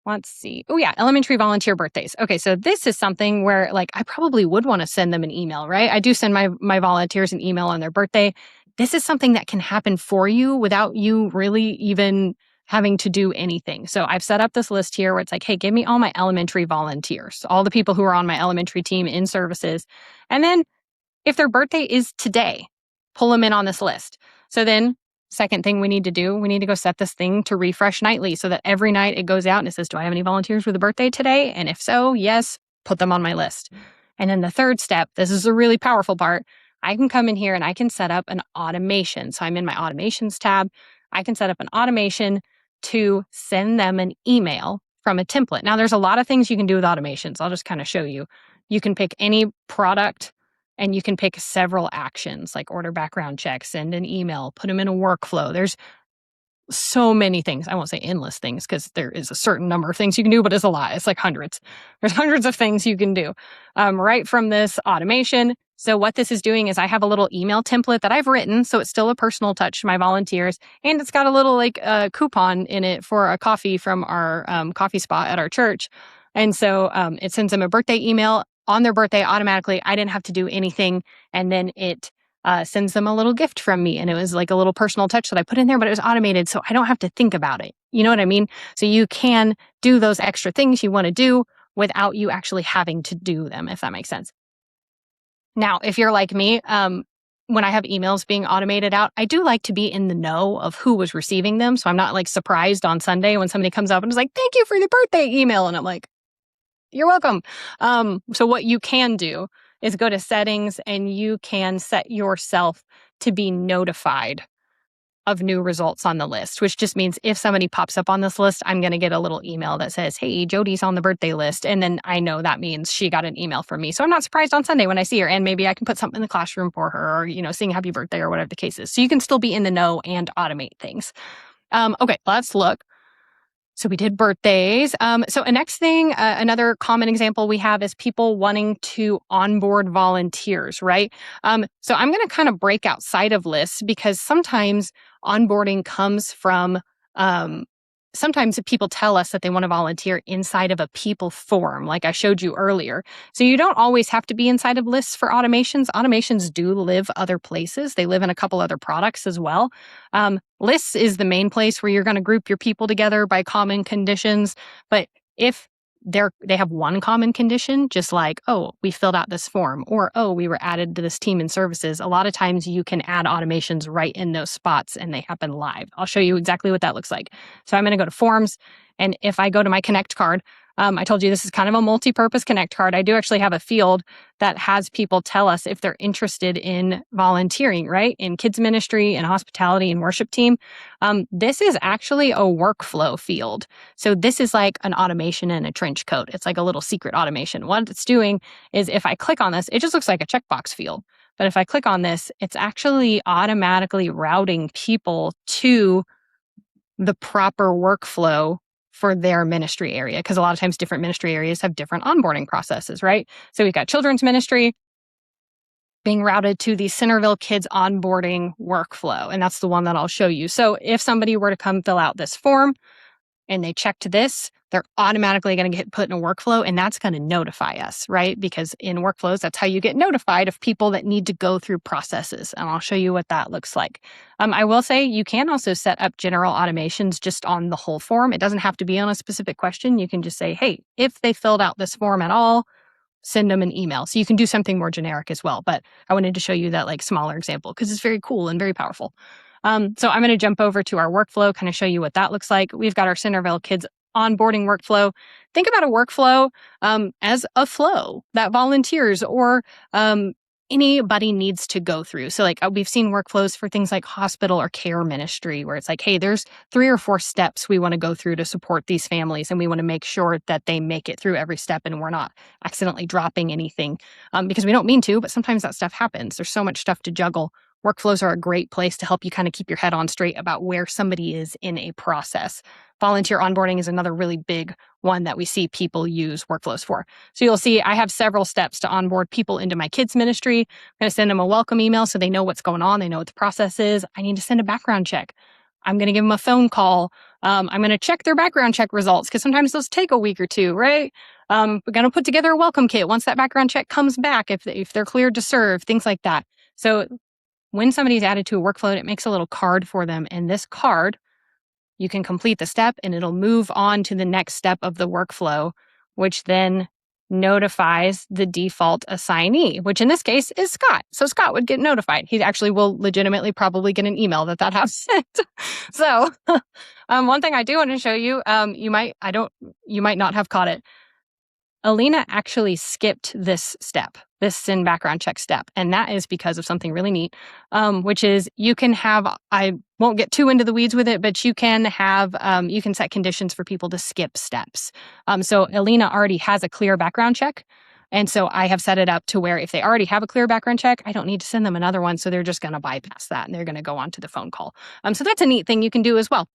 Let's see. Oh yeah, elementary volunteer birthdays. Okay, so this is something where I probably would want to send them an email, right? I do send my volunteers an email on their birthday. This is something that can happen for you without you really even having to do anything. So I've set up this list here where it's like, hey, give me all my elementary volunteers, all the people who are on my elementary team in services. And then if their birthday is today, pull them in on this list. So then second thing we need to do, we need to go set this thing to refresh nightly so that every night it goes out and it says, do I have any volunteers with a birthday today? And if so, yes, put them on my list. And then the third step, this is a really powerful part, I can come in here and I can set up an automation. So I'm in my automations tab. I can set up an automation to send them an email from a template. Now, there's a lot of things you can do with automations. I'll just kind of show you. You can pick any product and you can pick several actions like order background checks, send an email, put them in a workflow. There's so many things. I won't say endless things because there is a certain number of things you can do, but it's a lot. It's like hundreds. There's hundreds of things you can do right from this automation. So what this is doing is I have a little email template that I've written. So it's still a personal touch to my volunteers. And it's got a little coupon in it for a coffee from our coffee spot at our church. And so it sends them a birthday email on their birthday automatically. I didn't have to do anything. And then it sends them a little gift from me. And it was like a little personal touch that I put in there, but it was automated. So I don't have to think about it. You know what I mean? So you can do those extra things you want to do without you actually having to do them, if that makes sense. Now, if you're like me, when I have emails being automated out, I do like to be in the know of who was receiving them. So I'm not surprised on Sunday when somebody comes up and is like, thank you for the birthday email. And I'm like, you're welcome. So what you can do is go to settings and you can set yourself to be notified of new results on the list, which just means if somebody pops up on this list, I'm going to get a little email that says, hey, Jody's on the birthday list. And then I know that means she got an email from me. So I'm not surprised on Sunday when I see her, and maybe I can put something in the classroom for her or, sing happy birthday or whatever the case is. So you can still be in the know and automate things. Okay, let's look. So we did birthdays. So a next thing, another common example we have is people wanting to onboard volunteers, right? So I'm going to kind of break outside of lists because sometimes onboarding comes from sometimes people tell us that they want to volunteer inside of a people form, like I showed you earlier. So you don't always have to be inside of lists for automations. Automations do live other places. They live in a couple other products as well. Lists is the main place where you're going to group your people together by common conditions. But if they have one common condition, just like, oh, we filled out this form, or, oh, we were added to this team and services. A lot of times you can add automations right in those spots and they happen live. I'll show you exactly what that looks like. So I'm going to go to forms. And if I go to my Connect card, I told you this is kind of a multi-purpose Connect card. I do actually have a field that has people tell us if they're interested in volunteering, right? In kids ministry and hospitality and worship team. This is actually a workflow field. So this is like an automation in a trench coat. It's like a little secret automation. What it's doing is if I click on this, it just looks like a checkbox field. But if I click on this, it's actually automatically routing people to the proper workflow for their ministry area. Because a lot of times different ministry areas have different onboarding processes, right? So we've got children's ministry being routed to the Centerville Kids onboarding workflow. And that's the one that I'll show you. So if somebody were to come fill out this form and they checked this, they're automatically going to get put in a workflow, and that's going to notify us, right? Because in workflows, that's how you get notified of people that need to go through processes. And I'll show you what that looks like. I will say you can also set up general automations just on the whole form. It doesn't have to be on a specific question. You can just say, hey, if they filled out this form at all, send them an email. So you can do something more generic as well. But I wanted to show you that like smaller example because it's very cool and very powerful. So I'm going to jump over to our workflow, kind of show you what that looks like. We've got our Centerville Kids onboarding workflow. Think about a workflow as a flow that volunteers or anybody needs to go through. So like we've seen workflows for things like hospital or care ministry where it's like, hey, there's 3 or 4 steps we want to go through to support these families. And we want to make sure that they make it through every step and we're not accidentally dropping anything because we don't mean to, but sometimes that stuff happens. There's so much stuff to juggle. Workflows are a great place to help you kind of keep your head on straight about where somebody is in a process. Volunteer onboarding is another really big one that we see people use workflows for. So you'll see I have several steps to onboard people into my kids ministry. I'm going to send them a welcome email so they know what's going on. They know what the process is. I need to send a background check. I'm going to give them a phone call. I'm going to check their background check results because sometimes those take a week or two, right? We're going to put together a welcome kit once that background check comes back, if they're cleared to serve, things like that. So when somebody's added to a workflow, it makes a little card for them. And this card, you can complete the step and it'll move on to the next step of the workflow, which then notifies the default assignee, which in this case is Scott. So Scott would get notified. He actually will legitimately probably get an email that has sent. So one thing I do want to show you, you might not have caught it. Alina actually skipped this step, this send background check step. And that is because of something really neat, which is you can have, I won't get too into the weeds with it, but you can have, you can set conditions for people to skip steps. So Alina already has a clear background check. And so I have set it up to where if they already have a clear background check, I don't need to send them another one. So they're just going to bypass that and they're going to go on to the phone call. So that's a neat thing you can do as well.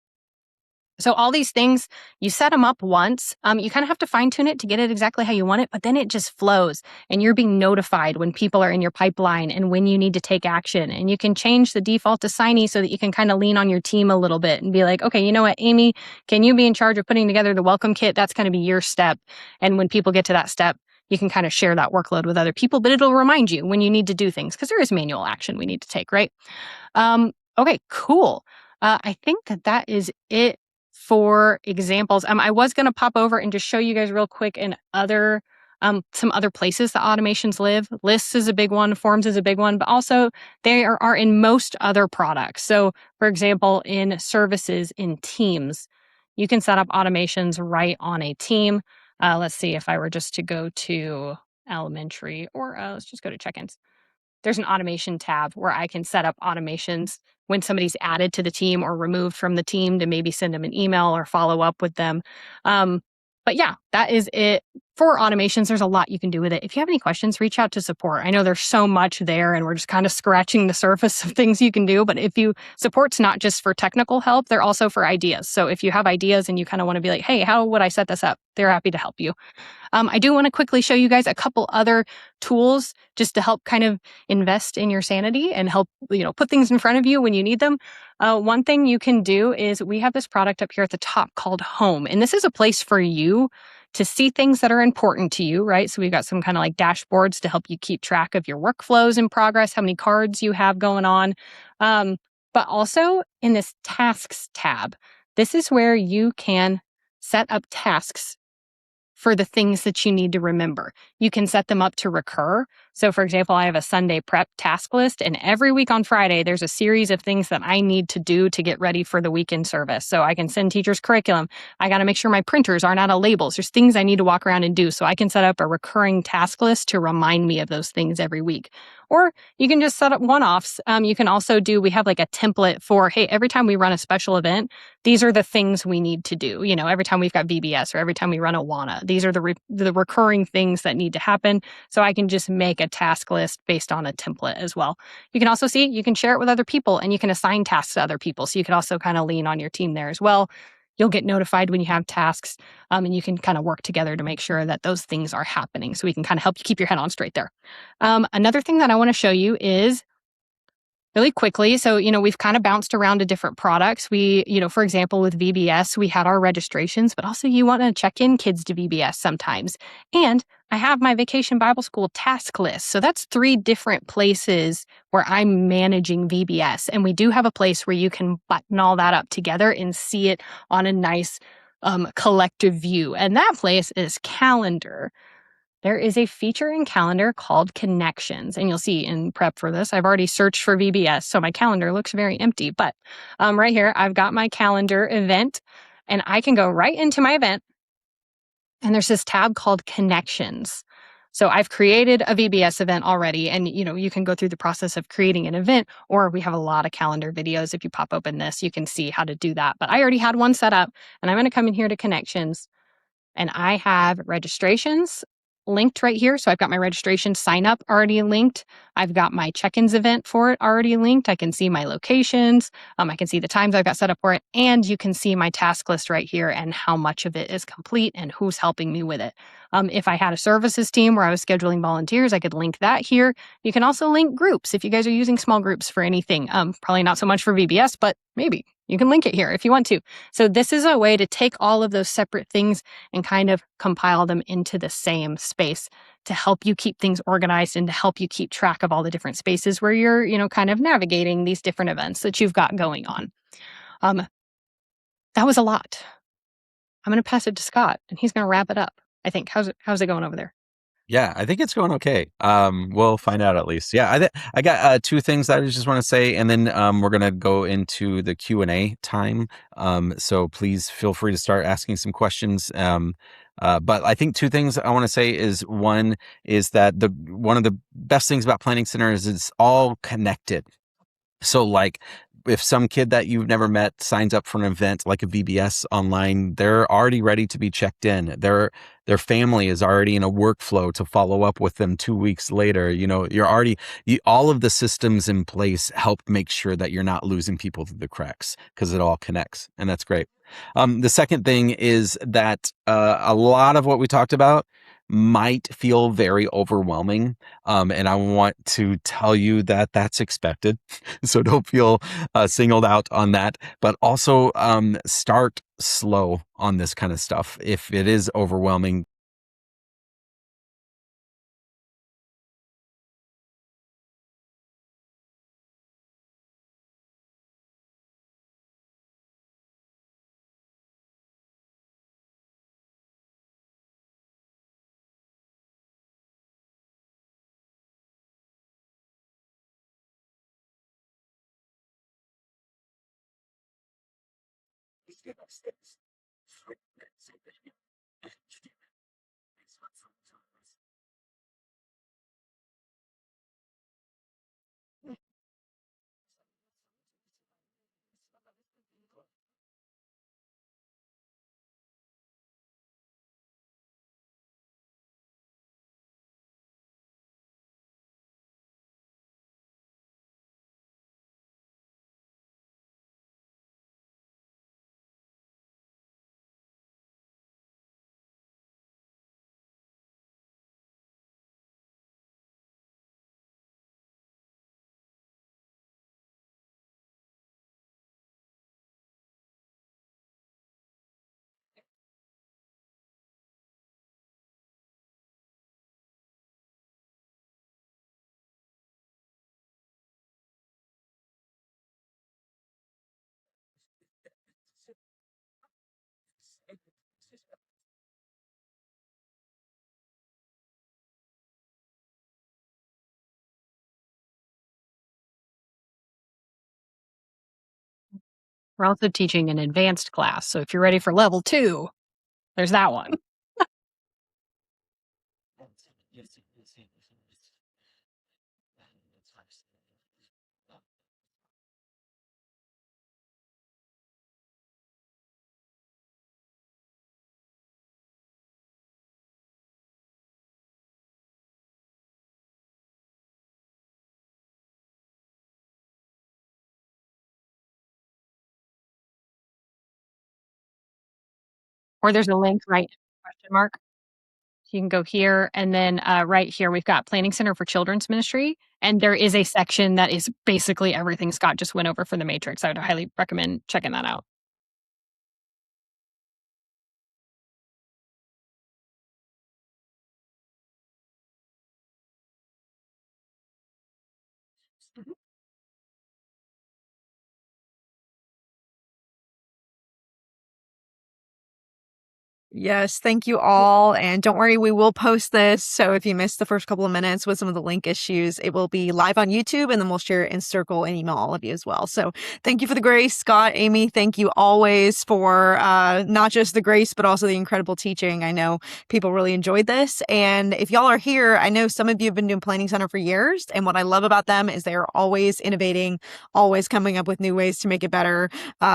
So all these things, you set them up once. You kind of have to fine tune it to get it exactly how you want it, but then it just flows and you're being notified when people are in your pipeline and when you need to take action. And you can change the default assignee so that you can kind of lean on your team a little bit and be like, okay, you know what, Amy, can you be in charge of putting together the welcome kit? That's going to be your step. And when people get to that step, you can kind of share that workload with other people, but it'll remind you when you need to do things because there is manual action we need to take, right? Okay, cool. I think that is it for examples. I was going to pop over and just show you guys real quick in some other places that automations live. Lists is a big one, Forms is a big one, but also they are in most other products. So for example, in services, in teams, you can set up automations right on a team. Let's see if I were just to go to elementary or let's just go to check-ins. There's an automation tab where I can set up automations when somebody's added to the team or removed from the team to maybe send them an email or follow up with them. But yeah, that is it for automations, there's a lot you can do with it. If you have any questions, reach out to support. I know there's so much there and we're just kind of scratching the surface of things you can do. But support's not just for technical help, they're also for ideas. So if you have ideas and you kind of want to be like, hey, how would I set this up? They're happy to help you. I do want to quickly show you guys a couple other tools just to help kind of invest in your sanity and help, put things in front of you when you need them. One thing you can do is we have this product up here at the top called Home. And this is a place for you to see things that are important to you, right? So we've got some kind of like dashboards to help you keep track of your workflows in progress, how many cards you have going on. But also in this tasks tab, this is where you can set up tasks for the things that you need to remember. You can set them up to recur. So for example, I have a Sunday prep task list, and every week on Friday, there's a series of things that I need to do to get ready for the weekend service. So I can send teachers curriculum. I got to make sure my printers aren't out of labels. There's things I need to walk around and do. So I can set up a recurring task list to remind me of those things every week. Or you can just set up one-offs. You can also we have like a template for, hey, every time we run a special event, these are the things we need to do. Every time we've got VBS or every time we run Awana, these are the recurring things that need to happen. So I can just make a task list based on a template as well. You can also you can share it with other people and you can assign tasks to other people. So you can also kind of lean on your team there as well. You'll get notified when you have tasks, and you can kind of work together to make sure that those things are happening. So we can kind of help you keep your head on straight there. Another thing that I want to show you is really quickly. So, we've kind of bounced around to different products. We, for example, with VBS, we had our registrations, but also you want to check in kids to VBS sometimes. And I have my Vacation Bible School task list. So that's 3 different places where I'm managing VBS. And we do have a place where you can button all that up together and see it on a nice collective view. And that place is Calendar. There is a feature in Calendar called Connections. And you'll see in prep for this, I've already searched for VBS. So my calendar looks very empty. But right here, I've got my calendar event. And I can go right into my event. And there's this tab called Connections. So I've created a VBS event already. And, you can go through the process of creating an event. Or we have a lot of calendar videos. If you pop open this, you can see how to do that. But I already had one set up. And I'm going to come in here to Connections. And I have registrations linked right here. So I've got my registration sign up already linked. I've got my check-ins event for it already linked. I can see my locations. I can see the times I've got set up for it. And you can see my task list right here and how much of it is complete and who's helping me with it. If I had a services team where I was scheduling volunteers, I could link that here. You can also link groups if you guys are using small groups for anything. Probably not so much for VBS, but maybe you can link it here if you want to. So this is a way to take all of those separate things and kind of compile them into the same space to help you keep things organized and to help you keep track of all the different spaces where you're, kind of navigating these different events that you've got going on. That was a lot. I'm going to pass it to Scott and he's going to wrap it up. I think. How's it going over there? Yeah, I think it's going okay. We'll find out at least. Yeah, I got 2 things that I just want to say, and then we're gonna go into the Q&A time. So please feel free to start asking some questions. But I think 2 things I want to say is, one is that one of the best things about Planning Center is it's all connected. So like if some kid that you've never met signs up for an event like a VBS online, they're already ready to be checked in. Their family is already in a workflow to follow up with them 2 weeks later. All of the systems in place help make sure that you're not losing people through the cracks because it all connects, and that's great. The second thing is that a lot of what we talked about might feel very overwhelming. And I want to tell you that that's expected. So don't feel singled out on that, but also start slow on this kind of stuff. If it is overwhelming, We're also teaching an advanced class. So if you're ready for level 2, there's that one. Or there's a link, right? Question mark. So you can go here, and then right here we've got Planning Center for Children's Ministry, and there is a section that is basically everything Scott just went over for the Matrix. I would highly recommend checking that out. Yes, thank you all. And don't worry, we will post this. So if you missed the first couple of minutes with some of the link issues, it will be live on YouTube, and then we'll share it in Circle and email all of you as well. So thank you for the grace, Scott, Amy. Thank you always for not just the grace, but also the incredible teaching. I know people really enjoyed this. And if y'all are here, I know some of you have been doing Planning Center for years. And what I love about them is they're always innovating, always coming up with new ways to make it better.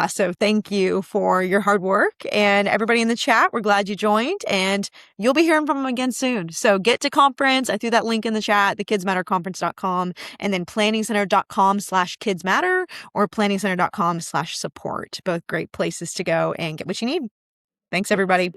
So thank you for your hard work. And everybody in the chat, we're glad you joined, and you'll be hearing from them again soon. So get to conference. I threw that link in the chat, thekidsmatterconference.com, and then planningcenter.com/kidsmatter or planningcenter.com/support. Both great places to go and get what you need. Thanks, everybody.